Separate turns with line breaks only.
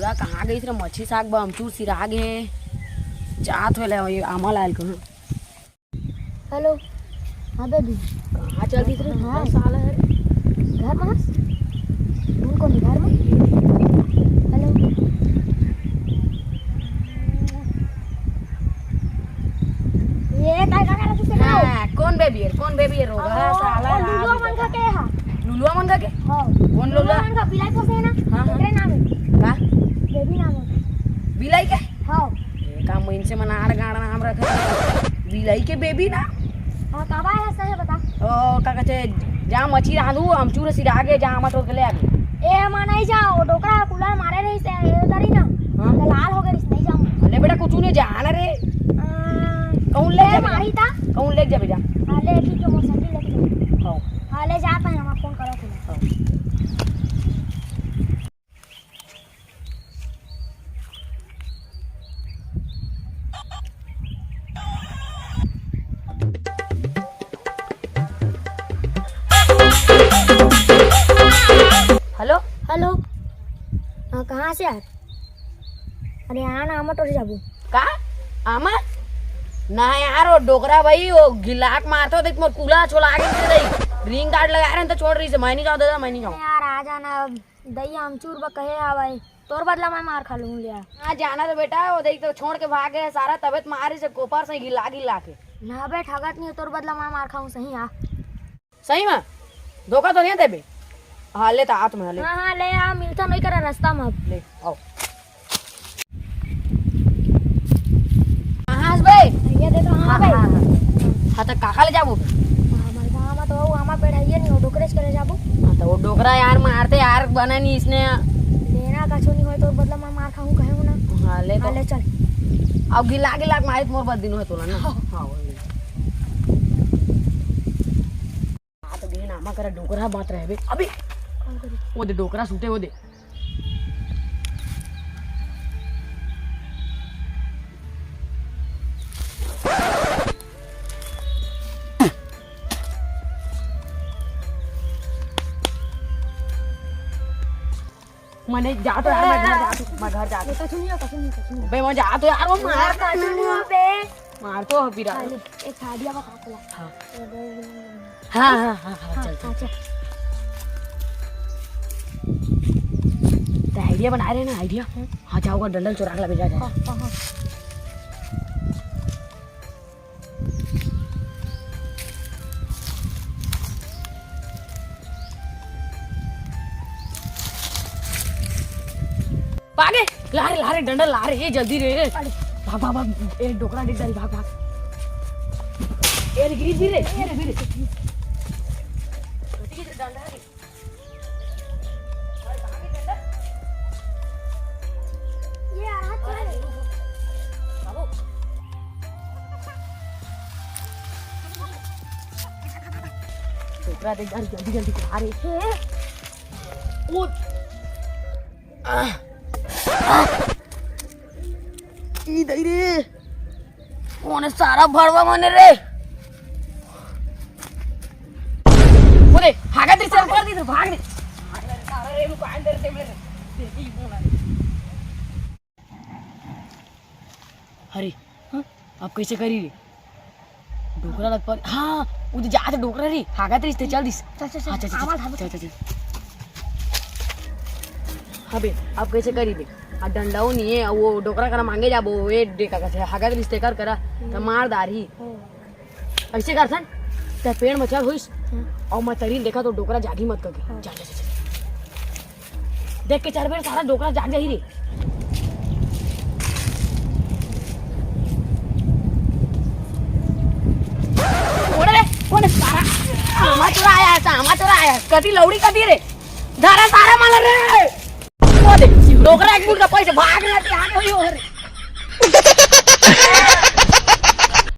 पूरा कहाँ गई रे मच्छी साग बमचूर सिराग है चाहत हो ले आमा लाल को।
हेलो हाँ बेबी
कहाँ चल दी रे
हाँ।
साला है
घर में उनको नहीं घर में। हेलो ये काय का रहा तुझे
हाँ कौन बेबी है रोगा साला
लुलुआ मन का के हां
लुलुआ मन का के
हां
कौन लुलुआ
मन का बिलाई पोसे ना
हाँ, हाँ।
तेरे नाम है
का
बेबी नाम है
बिलाई के
हां
का मोइन से मनाड़ गाड़ नाम रखा बिलाई के बेबी ना।
हां कब आया सही बता।
ओ का कहते जहाँ मच्छी रांधू अमचूर सिरागे जहाँ मत रोक ले अभी
ए मां नहीं जाओ डोकरा कूलर मारे रही से उधर ही ना
हाँ?
तो लाल हो गई नहीं जाऊं
ले बेटा कुछ नहीं जाना रे कौन ले
ले
जा
मारी था
कौन ले जा बेटा
हां ले की जो मोटरसाइकिल लेके
हां
हां ले जाता है हम फोन करो तुम।
हेलो
हेलो हाँ कहाँ से यार। अरे यहाँ ना आमा टोरी जाबू
का आमा ना यार वो डोकरा भाई वो गिलाक मारता देख मोर कूला छोला आगे से दई रिंग गार्ड लगा रहे तो छोड़ रही से मैं नहीं जाऊँ दादा मैं नहीं जाऊँ।
यार आ जाना दही आमचूर बा कहे हा भाई तोर बदला मैं मार खा लूँ लिया।
हाँ जाना तो बेटा वो देख तो छोड़ के भाग गए सारा तबियत मारी से कोपर से गिला गिला के
ना बे ठगत नहीं तोर बदला मैं मार खाऊं सही हाँ।
सही में धोखा तो नहीं देबे। हाँ ले तो हाथ में ले
हाँ हाँ ले आ मिलता नहीं करा रास्ता में अब
ले आओ कहाँ बे
ये दे तो हाँ भाई
हाँ तो काका ले जाबो
हमारे गाँव में तो वो आमा पेड़ है नहीं वो डोकरेज करे जाबू।
हाँ तो वो डोकरा यार मारते यार बना नहीं इसने
लेना का छोनी हो तोर बदला मैं मार खाऊं कहे हूँ ना।
हाँ ले
हाँ
तो
ले चल
अब गिला गिला के मारित मोर बद दिन है तोला ना हाँ वो ले हाँ तो दिन आमा करे डोकरा बात रहे बे अभी वो दे डोकरा सूटे वो दे मैंने जा तो यार मैं घर जा
ये कछु नहीं हो कछु नहीं
बे मैं जा तो यार वो मार
कछु नहीं हो बे
मार तो फिरा
खाली एक साड़िया का काकला
हाँ हाँ हाँ हाँ चल
हाँ चल
तो आइडिया बना रहे ना आइडिया हाँ जाओगा डंडल चुरा के भेजा जाए भागे लारे डंडल लारे ये जल्दी रे भाग भाग भाग ए डोकरा दिख रही भाग भाग ए रे गिरी रे डंडा रे
ये आ रहा है
बाबू डोकरा देख जल्दी जल्दी आ रे ओ ई दई रे कौन सारा भरवा मने रे ओरे भागा दे चल कर दे भाग दे सारा रे रुक अंदर से मेरे देखी बोला अरे हां अब कैसे करी रे डोकरा लग पर हां उधर जा तो डोकरा रे भागा दे चल दिस चल हाँ बे अब कैसे करी बे आ डंडाओ नहीं है वो डोकरा करा मांगे जाबो ए डेका का हागा के रिश्ते कर करा त मार दारी ऐसे कर सन त पेड़ में चल होइस और मैं तरीन देखा तो डोकरा जागी मत करके जा जा जा देख के चार बेर सारा डोकरा जाग जाही रे ओरे कोण सारा आमा चोरा आया कदी लौड़ी कदी रे धारा सारा मला रे डोकरा एक मुर्गा पैसे भाग रहा है आगे हो रे